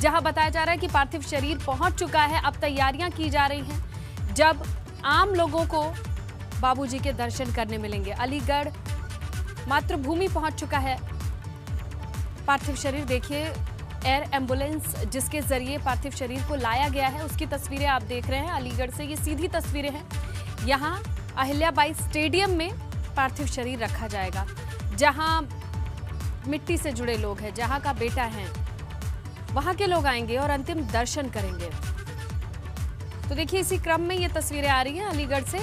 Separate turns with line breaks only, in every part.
जहां बताया जा रहा है कि पार्थिव शरीर पहुंच चुका है। अब तैयारियां की जा रही हैं जब आम लोगों को बाबूजी के दर्शन करने मिलेंगे। अलीगढ़ मातृभूमि पहुंच चुका है पार्थिव शरीर। देखिए एयर एम्बुलेंस जिसके जरिए पार्थिव शरीर को लाया गया है उसकी तस्वीरें आप देख रहे हैं अलीगढ़ से। ये सीधी तस्वीरें हैं। यहाँ अहिल्याबाई स्टेडियम में पार्थिव शरीर रखा जाएगा, जहां मिट्टी से जुड़े लोग हैं, जहां का बेटा है, वहां के लोग आएंगे और अंतिम दर्शन करेंगे। तो देखिए इसी क्रम में ये तस्वीरें आ रही हैं अलीगढ़ से।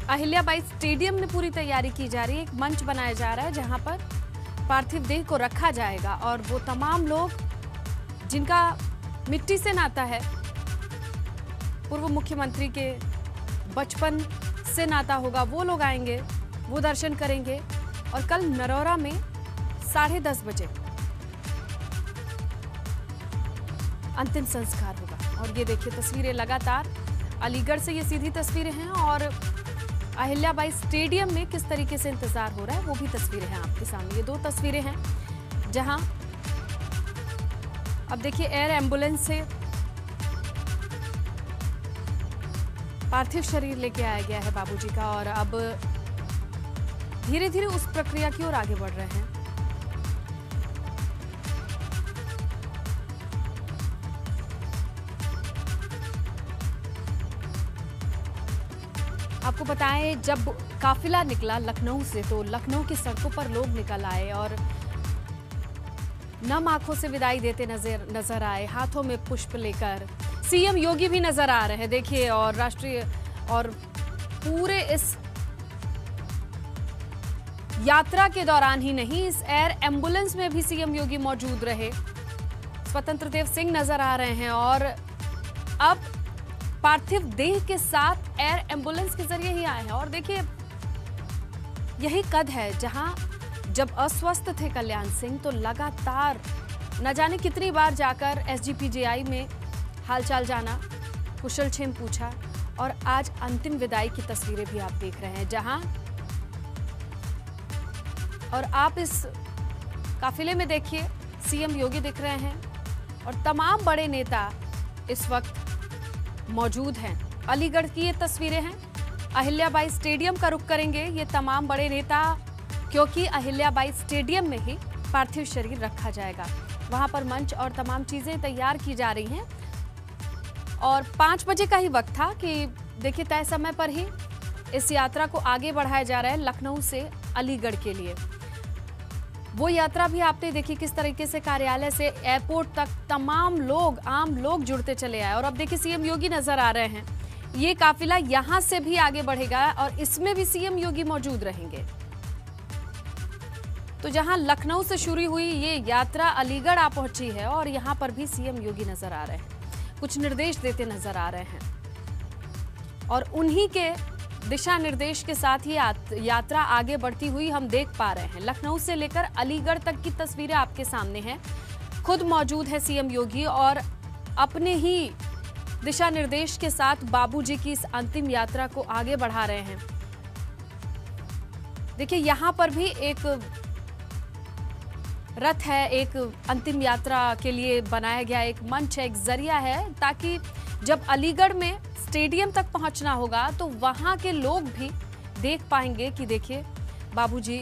अहिल्याबाई स्टेडियम में पूरी तैयारी की जा रही है। एक मंच बनाया जा रहा है जहां पर पार्थिव देह को रखा जाएगा और वो तमाम लोग जिनका मिट्टी से नाता है, पूर्व मुख्यमंत्री के बचपन से नाता होगा, वो लोग आएंगे, वो दर्शन करेंगे। और कल नरौरा में 10:30 बजे अंतिम संस्कार होगा। और ये देखिए तस्वीरें लगातार अलीगढ़ से, ये सीधी तस्वीरें हैं और अहिल्याबाई स्टेडियम में किस तरीके से इंतजार हो रहा है वो भी तस्वीरें हैं आपके सामने। ये 2 तस्वीरें हैं जहां अब देखिए एयर एम्बुलेंस से पार्थिव शरीर लेके आया गया है बाबूजी का और अब धीरे धीरे उस प्रक्रिया की ओर आगे बढ़ रहे हैं। आपको बताएं जब काफिला निकला लखनऊ से तो लखनऊ की सड़कों पर लोग निकल आए और नम आंखों से विदाई देते नजर आए, हाथों में पुष्प लेकर। सीएम योगी भी नजर आ रहे हैं देखिए, और राष्ट्रीय और पूरे इस यात्रा के दौरान ही नहीं, इस एयर एम्बुलेंस में भी सीएम योगी मौजूद रहे। स्वतंत्र देव सिंह नजर आ रहे हैं और अब पार्थिव देह के साथ एयर एम्बुलेंस के जरिए ही आए हैं। और देखिए यही कद है जहां जब अस्वस्थ थे कल्याण सिंह तो लगातार न जाने कितनी बार जाकर एसजीपीजीआई में हालचाल जाना, कुशल क्षेम पूछा और आज अंतिम विदाई की तस्वीरें भी आप देख रहे हैं जहां और आप इस काफिले में देखिए सीएम योगी दिख रहे हैं और तमाम बड़े नेता इस वक्त मौजूद हैं। अलीगढ़ की ये तस्वीरें हैं। अहिल्याबाई स्टेडियम का रुख करेंगे ये तमाम बड़े नेता, क्योंकि अहिल्याबाई स्टेडियम में ही पार्थिव शरीर रखा जाएगा। वहां पर मंच और तमाम चीजें तैयार की जा रही हैं और 5 बजे का ही वक्त था कि देखिए तय समय पर ही इस यात्रा को आगे बढ़ाया जा रहा है लखनऊ से अलीगढ़ के लिए। वो यात्रा भी आपने देखी किस तरीके से कार्यालय से एयरपोर्ट तक तमाम लोग, आम लोग जुड़ते चले आए। और अब देखिए सीएम योगी नजर आ रहे हैं। ये काफिला यहां से भी आगे बढ़ेगा और इसमें भी सीएम योगी मौजूद रहेंगे। तो जहां लखनऊ से शुरू हुई ये यात्रा अलीगढ़ आ पहुंची है और यहां पर भी सीएम योगी नजर आ रहे हैं, कुछ निर्देश देते नजर आ रहे हैं और उन्हीं के दिशा निर्देश के साथ ही यात्रा आगे बढ़ती हुई हम देख पा रहे हैं। लखनऊ से लेकर अलीगढ़ तक की तस्वीरें आपके सामने हैं। खुद मौजूद है सीएम योगी और अपने ही दिशा निर्देश के साथ बाबूजी की इस अंतिम यात्रा को आगे बढ़ा रहे हैं। देखिए यहां पर भी एक रथ है, एक अंतिम यात्रा के लिए बनाया गया एक मंच है, एक जरिया है, ताकि जब अलीगढ़ में स्टेडियम तक पहुंचना होगा तो वहां के लोग भी देख पाएंगे कि देखिए बाबूजी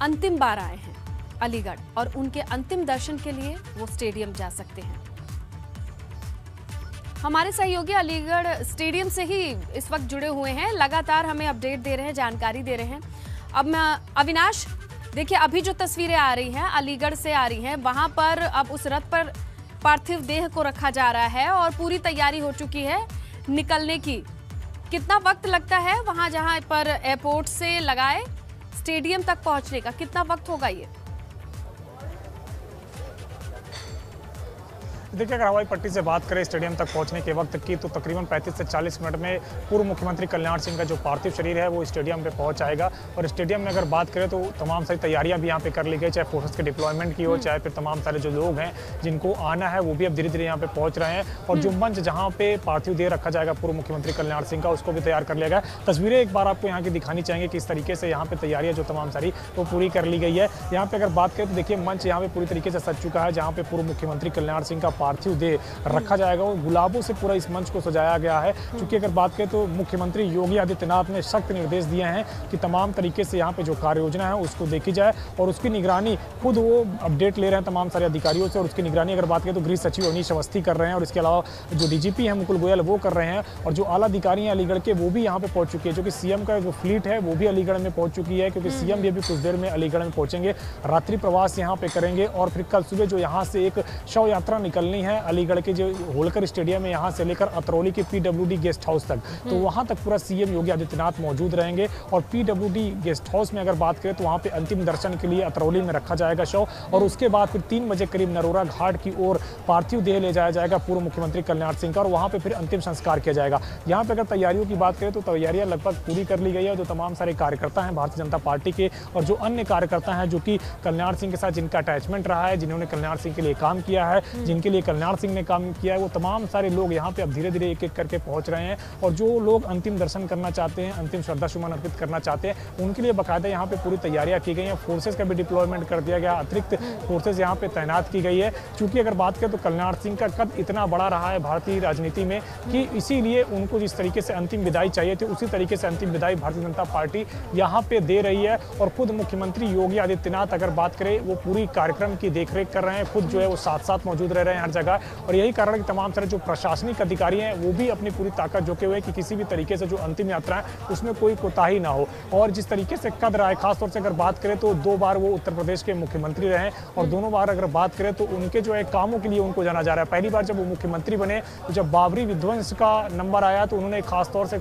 अंतिम बार आए हैं अलीगढ़ और उनके अंतिम दर्शन के लिए वो स्टेडियम जा सकते हैं। हमारे सहयोगी अलीगढ़ स्टेडियम से ही इस वक्त जुड़े हुए हैं, लगातार हमें अपडेट दे रहे हैं, जानकारी दे रहे हैं। अब अविनाश देखिए अभी जो तस्वीरें आ रही हैं अलीगढ़ से आ रही हैं, वहां पर अब उस रथ पर पार्थिव देह को रखा जा रहा है और पूरी तैयारी हो चुकी है निकलने की। कितना वक्त लगता है वहां जहां पर एयरपोर्ट से लगाए स्टेडियम तक पहुंचने का, कितना वक्त होगा ये?
देखिए अगर हवाई पट्टी से बात करें स्टेडियम तक पहुंचने के वक्त की तो तकरीबन 35 से 40 मिनट में पूर्व मुख्यमंत्री कल्याण सिंह का जो पार्थिव शरीर है वो स्टेडियम पे पहुंच आएगा। और स्टेडियम में अगर बात करें तो तमाम सारी तैयारियां भी यहाँ पे कर ली गई, चाहे फोर्सेस के डिप्लॉयमेंट की हो, चाहे फिर तमाम सारे जो लोग हैं जिनको आना है वो भी अब धीरे धीरे यहाँ पे पहुँच रहे हैं। और जो मंच जहाँ पे पार्थिव देह रखा जाएगा पूर्व मुख्यमंत्री कल्याण सिंह का, उसको भी तैयार कर लिया गया। तस्वीरें एक बार आपको यहाँ की दिखानी चाहेंगे कि इस तरीके से यहाँ पे तैयारियाँ जो तमाम सारी वो पूरी कर ली गई है। यहाँ पे अगर बात करें तो देखिए मंच यहाँ पे पूरी तरीके से सज चुका है, जहाँ पे पूर्व मुख्यमंत्री कल्याण सिंह का पार्थिव देह रखा जाएगा वो गुलाबों से पूरा इस मंच को सजाया गया है। क्योंकि अगर बात करें तो मुख्यमंत्री योगी आदित्यनाथ ने सख्त निर्देश दिए हैं कि तमाम तरीके से यहाँ पे जो कार्य योजना है उसको देखी जाए और उसकी निगरानी खुद वो अपडेट ले रहे हैं तमाम सारे अधिकारियों से। और उसकी निगरानी अगर बात करें तो गृह सचिव अवनीश अवस्थी कर रहे हैं और इसके अलावा जो डीजीपी हैं मुकुल गोयल वो कर रहे हैं और जो आला अधिकारी हैं अलीगढ़ के वो भी यहाँ पे पहुंच चुके हैं। जो कि सीएम का जो फ्लीट है वो भी अलीगढ़ में पहुंच चुकी है, क्योंकि सीएम भी अभी कुछ देर में अलीगढ़ में पहुंचेंगे, रात्रि प्रवास यहाँ पे करेंगे और फिर कल सुबह जो यहाँ से एक शव यात्रा निकलनी है अलीगढ़ के जो होलकर स्टेडियम है यहाँ से लेकर अतरौली के पीडब्ल्यूडी गेस्ट हाउस तक, तो वहाँ तक पूरा सीएम योगी आदित्यनाथ मौजूद रहेंगे। और पीडब्ल्यूडी गेस्ट हाउस में अगर बात करें तो वहाँ पे अंतिम दर्शन के लिए अतरौली में रखा जाएगा शव और उसके बाद फिर 3 बजे करीब नरोरा घाट की ओर पार्थिव देह ले जाया जाएगा पूर्व मुख्यमंत्री कल्याण सिंह का और वहाँ पे फिर अंतिम संस्कार किया जाएगा। यहाँ पे अगर तैयारियों की बात करें तो तैयारियां लगभग पूरी कर ली गई है। जो तमाम सारे कार्यकर्ता हैं भारतीय जनता पार्टी के और जो अन्य कार्यकर्ता हैं जो कि कल्याण सिंह के साथ जिनका अटैचमेंट रहा है, जिन्होंने कल्याण सिंह के लिए काम किया है, जिनके लिए कल्याण सिंह ने काम किया है, वो तमाम सारे लोग यहाँ पे अब धीरे धीरे एक एक करके पहुंच रहे हैं। और जो लोग अंतिम दर्शन करना चाहते हैं, अंतिम श्रद्धा सुमन अर्पित करना चाहते हैं, उनके लिए बाकायदा यहाँ पे पूरी तैयारियां की गई हैं। फोर्सेज का भी डिप्लॉयमेंट कर दिया गया, अतिरिक्त फोर्सेज यहाँ पे तैनात की गई है। चूंकि अगर बात करें तो कल्याण सिंह का कद इतना बड़ा रहा है भारतीय राजनीति में कि इसीलिए उनको जिस तरीके से अंतिम विदाई चाहिए थी उसी तरीके से अंतिम विदाई भारतीय जनता पार्टी यहाँ पे दे रही है। और खुद मुख्यमंत्री योगी आदित्यनाथ अगर बात करें वो पूरी कार्यक्रम की देखरेख कर रहे हैं, खुद जो है वो साथ साथ मौजूद रह रहे हैं हर जगह। और यही कारण है कि तमाम सारे जो प्रशासनिक अधिकारी हैं वो भी अपनी पूरी ताकत झोंके हुए कि किसी भी तरीके से जो अंतिम यात्रा है उसमें कोई कोताही ना हो। और जिस तरीके से कद रहा है, खासतौर से अगर बात करें तो 2 बार वो उत्तर प्रदेश के मुख्यमंत्री रहे और दोनों बार अगर बात करें तो उनके जो है कामों के लिए उनको जाना जा रहा है। पहली बार जब वो मुख्यमंत्री बने तो जब बाबरी विध्वंस का नंबर आया तो उन्होंने खासतौर से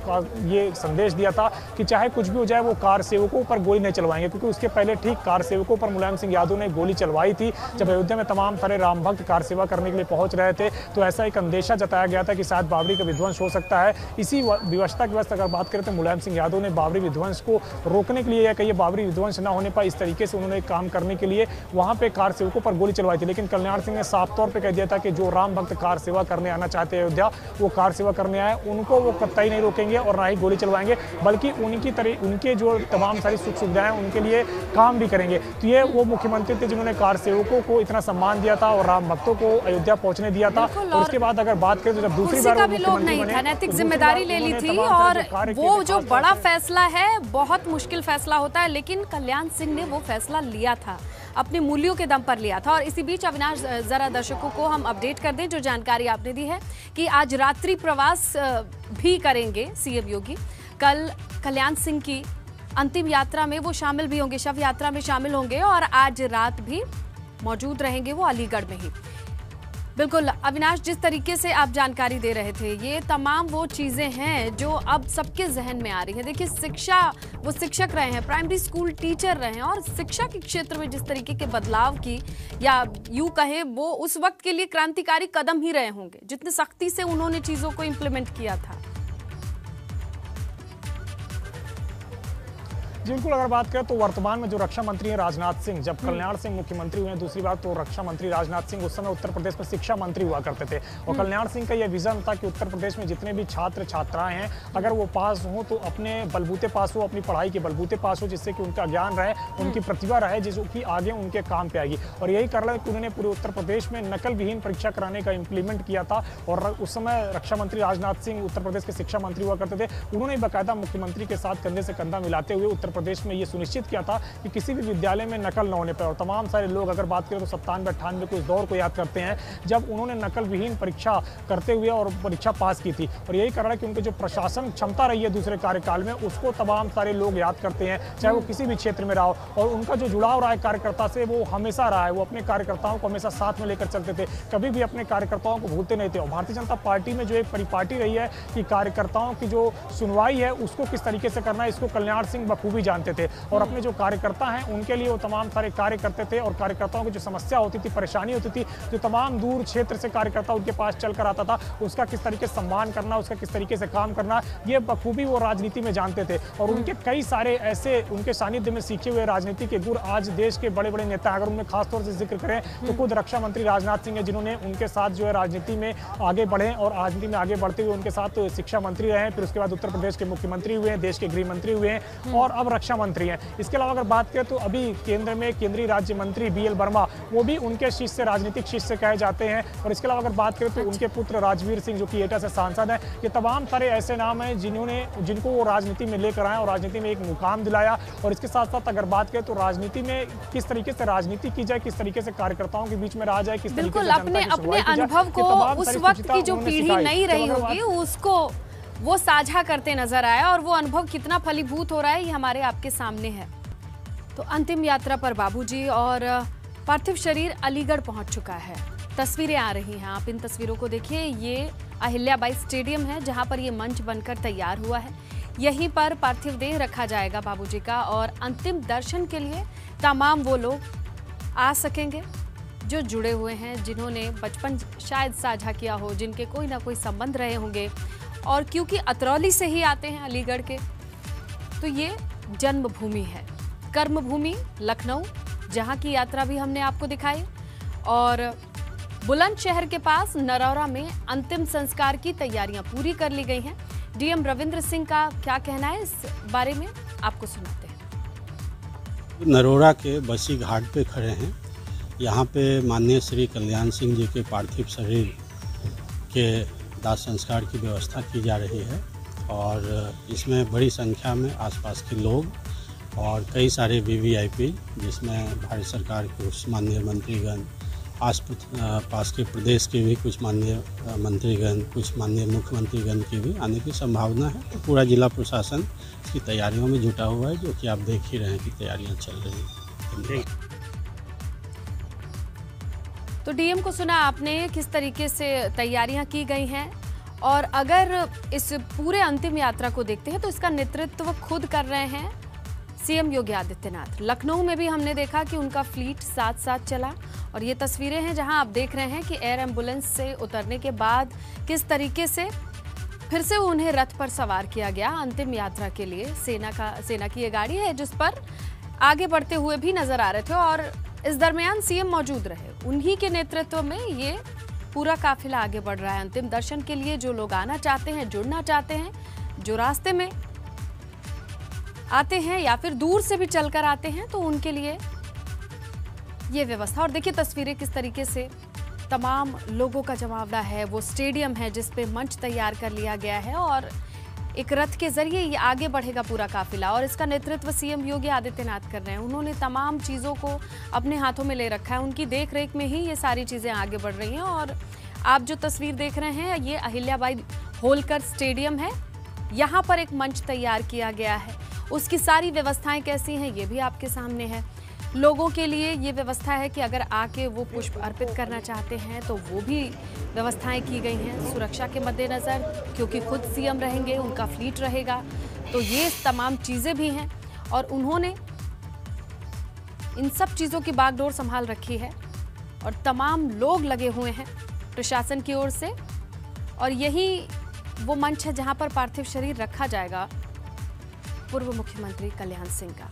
ये संदेश दिया था कि चाहे कुछ भी हो जाए वो कार सेवकों पर गोली नहीं चलवाएंगे, क्योंकि उसके पहले ठीक कार सेवकों पर मुलायम सिंह यादव ने गोली चलवाई थी जब अयोध्या में तमाम सारे राम भक्त कार सेवा करने के लिए पहुंच रहे थे। तो ऐसा एक अंदेशा जताया गया था कि शायद बाबरी का विध्वंस हो सकता है। इसी व्यवस्था की वजह से अगर बात करें तो मुलायम सिंह यादव ने बाबरी विध्वंस को रोकने के लिए या कहिए बाबरी विध्वंस न होने पाए इस तरीके से उन्होंने काम करने के लिए वहां पे कार सेवकों पर गोली चलवाई थी। लेकिन कल्याण सिंह ने साफ तौर पर कह दिया था कि जो राम भक्त कार सेवा करने आना चाहते हैं अयोध्या, वो कार सेवा करने आए उनको वो कतई नहीं रोकेंगे और ना ही गोली चलवाएंगे, बल्कि उनके जो तमाम सारी सुख सुविधाएं उनके लिए काम भी करेंगे। तो ये वो मुख्यमंत्री थे जिन्होंने कार सेवकों को इतना सम्मान दिया था और राम भक्तों को अयोध्या पहुंचने दिया था। और उसके बाद अगर बात करें तो जब दूसरी बार वो मुख्यमंत्री बने,
नैतिक जिम्मेदारी ले ली थी और वो जो बड़ा फैसला है बहुत मुश्किल फैसला होता है, लेकिन कल्याण सिंह ने वो फैसला लिया था, अपने मूल्यों के दम पर लिया था। और इसी बीच अविनाश जरा दर्शकों को हम अपडेट कर दें जो जानकारी आपने दी है कि आज रात्रि प्रवास भी करेंगे सीएम योगी। कल कल्याण सिंह की अंतिम यात्रा में वो शामिल भी होंगे, शव यात्रा में शामिल होंगे और आज रात भी मौजूद रहेंगे वो अलीगढ़ में ही। बिल्कुल अविनाश, जिस तरीके से आप जानकारी दे रहे थे ये तमाम वो चीज़ें हैं जो अब सबके जहन में आ रही हैं। देखिए शिक्षा, वो शिक्षक रहे हैं, प्राइमरी स्कूल टीचर रहे हैं और शिक्षा के क्षेत्र में जिस तरीके के बदलाव की या यूँ कहें वो उस वक्त के लिए क्रांतिकारी कदम ही रहे होंगे जितनी सख्ती से उन्होंने चीज़ों को इम्प्लीमेंट किया था।
बिल्कुल अगर बात करें तो वर्तमान में जो रक्षा मंत्री हैं राजनाथ सिंह, जब कल्याण सिंह मुख्यमंत्री हुए दूसरी बार तो रक्षा मंत्री राजनाथ सिंह उस समय उत्तर प्रदेश में शिक्षा मंत्री हुआ करते थे। और कल्याण सिंह का यह विजन था कि उत्तर प्रदेश में जितने भी छात्र छात्राएं हैं अगर वो पास हो तो अपने बलबूते पास हो, अपनी पढ़ाई के बलबूते पास हो, जिससे कि उनका ज्ञान रहे, उनकी प्रतिभा रहे, जिसको कि आगे उनके काम पे आएगी। और यही कारण है कि उन्होंने पूरे उत्तर प्रदेश में नकल विहीन परीक्षा कराने का इंप्लीमेंट किया था। और उस समय रक्षा मंत्री राजनाथ सिंह उत्तर प्रदेश के शिक्षा मंत्री हुआ करते थे, उन्होंने बाकायदा मुख्यमंत्री के साथ कंधे से कंधा मिलाते हुए उत्तर प्रदेश में ये सुनिश्चित किया था कि किसी भी विद्यालय में नकल न होने पर। और तमाम सारे लोग अगर बात करें तो 97-98 को इस दौर को याद करते हैं जब उन्होंने नकल विहीन परीक्षा करते हुए और परीक्षा पास की थी। और यही कारण है कि उनके जो प्रशासन क्षमता रही है दूसरे कार्यकाल में उसको तमाम सारे लोग याद करते हैं, चाहे वो किसी भी क्षेत्र में रहा हो। और उनका जो जुड़ाव रहा है कार्यकर्ता से वो हमेशा रहा है, वो अपने कार्यकर्ताओं को हमेशा साथ में लेकर चलते थे, कभी भी अपने कार्यकर्ताओं को भूलते नहीं थे। और भारतीय जनता पार्टी में जो एक परिपाटी रही है कि कार्यकर्ताओं की जो सुनवाई है उसको किस तरीके से करना है, इसको कल्याण सिंह बखूबी जानते थे। और अपने जो कार्यकर्ता हैं उनके लिए वो तमाम सारे कार्य करते थे। और कार्यकर्ताओं की जो समस्या होती थी, परेशानी होती थी, जो तमाम दूर क्षेत्र से कार्यकर्ता उनके पास चलकर आता था, उसका किस तरीके से सम्मान करना, उसका किस तरीके से काम करना, ये बखूबी वो राजनीति में जानते थे। और उनके कई सारे ऐसे उनके सानिध्य में सीखे हुए राजनीति के गुर आज देश के बड़े बड़े नेता, अगर उनमें खासतौर से जिक्र करें तो खुद रक्षा मंत्री राजनाथ सिंह है, जिन्होंने उनके साथ जो है राजनीति में आगे बढ़े और राजनीति में आगे बढ़ते हुए उनके साथ शिक्षा मंत्री रहे, फिर उसके बाद उत्तर प्रदेश के मुख्यमंत्री हुए हैं, देश के गृह मंत्री हुए हैं और अब रक्षा मंत्री हैं। इसके अलावा अगर बात करें तो अभी केंद्र में केंद्रीय राज्य मंत्री BL वर्मा वो भी उनके शिष्य, राजनीतिक शिष्य कहे जाते हैं। और इसके अलावा अगर बात करें तो उनके पुत्र राजवीर सिंह जो कि एटा से सांसद हैं, ये तमाम सारे ऐसे नाम हैं जिनको वो राजनीति में लेकर आए और राजनीति में एक मुकाम दिलाया। और इसके साथ साथ अगर बात करें तो राजनीति में किस तरीके से राजनीति की जाए, किस तरीके से कार्यकर्ताओं के बीच में रहा जाए, किस तरीके से
अपने अनुभव को उस वक्त की जो पीढ़ी नहीं रही होगी उसको वो साझा करते नजर आया, और वो अनुभव कितना फलीभूत हो रहा है ये हमारे आपके सामने है। तो अंतिम यात्रा पर बाबूजी और पार्थिव शरीर अलीगढ़ पहुंच चुका है। तस्वीरें आ रही हैं, आप इन तस्वीरों को देखिए। ये अहिल्याबाई स्टेडियम है जहां पर ये मंच बनकर तैयार हुआ है। यहीं पर पार्थिव देह रखा जाएगा बाबूजी का, और अंतिम दर्शन के लिए तमाम वो लोग आ सकेंगे जो जुड़े हुए हैं, जिन्होंने बचपन शायद साझा किया हो, जिनके कोई ना कोई संबंध रहे होंगे। और क्योंकि अतरौली से ही आते हैं अलीगढ़ के, तो ये जन्मभूमि है, कर्मभूमि लखनऊ, जहां की यात्रा भी हमने आपको दिखाई। और बुलंदशहर के पास नरौरा में अंतिम संस्कार की तैयारियां पूरी कर ली गई हैं। डीएम रविंद्र सिंह का क्या कहना है इस बारे में, आपको सुनाते हैं।
नरौरा के बसी घाट पे खड़े हैं। यहाँ पे माननीय श्री कल्याण सिंह जी के पार्थिव शरीर के दाह संस्कार की व्यवस्था की जा रही है, और इसमें बड़ी संख्या में आसपास के लोग और कई सारे वीवीआईपी, जिसमें भारत सरकार के कुछ माननीय मंत्रीगण, पास के प्रदेश के भी कुछ माननीय मंत्रीगण, कुछ माननीय मुख्यमंत्रीगण की भी आने की संभावना है। तो पूरा जिला प्रशासन इसकी तैयारियों में जुटा हुआ है, जो कि आप देख ही रहे हैं कि तैयारियां चल रही हैं।
तो डीएम को सुना आपने किस तरीके से तैयारियां की गई हैं, और अगर इस पूरे अंतिम यात्रा को देखते हैं तो इसका नेतृत्व खुद कर रहे हैं सीएम योगी आदित्यनाथ। लखनऊ में भी हमने देखा कि उनका फ्लीट साथ साथ चला, और ये तस्वीरें हैं जहां आप देख रहे हैं कि एयर एम्बुलेंस से उतरने के बाद किस तरीके से फिर से उन्हें रथ पर सवार किया गया अंतिम यात्रा के लिए। सेना की ये गाड़ी है जिस पर आगे बढ़ते हुए भी नजर आ रहे थे, और इस दरमियान सीएम मौजूद रहे। उन्हीं के नेतृत्व में ये पूरा काफिला आगे बढ़ रहा है अंतिम दर्शन के लिए। जो लोग आना चाहते हैं, जुड़ना चाहते हैं, जो रास्ते में आते हैं या फिर दूर से भी चलकर आते हैं, तो उनके लिए ये व्यवस्था। और देखिए तस्वीरें किस तरीके से तमाम लोगों का जमावड़ा है। वो स्टेडियम है जिस पे मंच तैयार कर लिया गया है, और एक रथ के जरिए ये आगे बढ़ेगा पूरा काफिला, और इसका नेतृत्व सीएम योगी आदित्यनाथ कर रहे हैं। उन्होंने तमाम चीज़ों को अपने हाथों में ले रखा है, उनकी देखरेख में ही ये सारी चीज़ें आगे बढ़ रही हैं। और आप जो तस्वीर देख रहे हैं ये अहिल्याबाई होलकर स्टेडियम है, यहाँ पर एक मंच तैयार किया गया है। उसकी सारी व्यवस्थाएं कैसी हैं ये भी आपके सामने है। लोगों के लिए ये व्यवस्था है कि अगर आके वो पुष्प अर्पित करना चाहते हैं तो वो भी व्यवस्थाएं की गई हैं सुरक्षा के मद्देनज़र, क्योंकि खुद सीएम रहेंगे, उनका फ्लीट रहेगा, तो ये तमाम चीज़ें भी हैं। और उन्होंने इन सब चीज़ों की बागडोर संभाल रखी है, और तमाम लोग लगे हुए हैं प्रशासन की ओर से। और यही वो मंच है जहां पर पार्थिव शरीर रखा जाएगा पूर्व मुख्यमंत्री कल्याण सिंह का।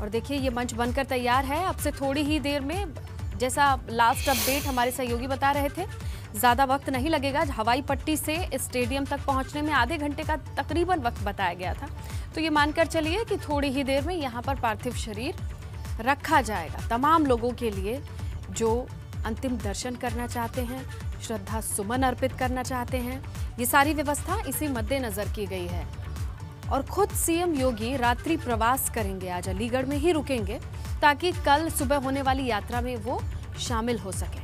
और देखिए ये मंच बनकर तैयार है। अब से थोड़ी ही देर में, जैसा लास्ट अपडेट हमारे सहयोगी बता रहे थे, ज़्यादा वक्त नहीं लगेगा। हवाई पट्टी से स्टेडियम तक पहुंचने में आधे घंटे का तकरीबन वक्त बताया गया था, तो ये मानकर चलिए कि थोड़ी ही देर में यहाँ पर पार्थिव शरीर रखा जाएगा तमाम लोगों के लिए जो अंतिम दर्शन करना चाहते हैं, श्रद्धा सुमन अर्पित करना चाहते हैं। ये सारी व्यवस्था इसी मद्देनज़र की गई है। और खुद सीएम योगी रात्रि प्रवास करेंगे, आज अलीगढ़ में ही रुकेंगे, ताकि कल सुबह होने वाली यात्रा में वो शामिल हो सके।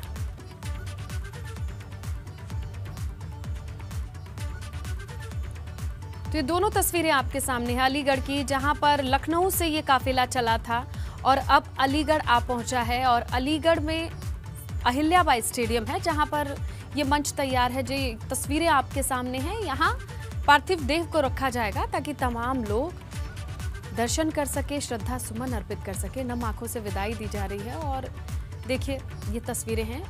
तो ये दोनों तस्वीरें आपके सामने हैं अलीगढ़ की, जहां पर लखनऊ से ये काफिला चला था और अब अलीगढ़ आ पहुंचा है। और अलीगढ़ में अहिल्याबाई स्टेडियम है जहां पर ये मंच तैयार है। जो तस्वीरें आपके सामने हैं, यहाँ पार्थिव देह को रखा जाएगा ताकि तमाम लोग दर्शन कर सके, श्रद्धा सुमन अर्पित कर सके। नम आंखों से विदाई दी जा रही है। और देखिए ये तस्वीरें हैं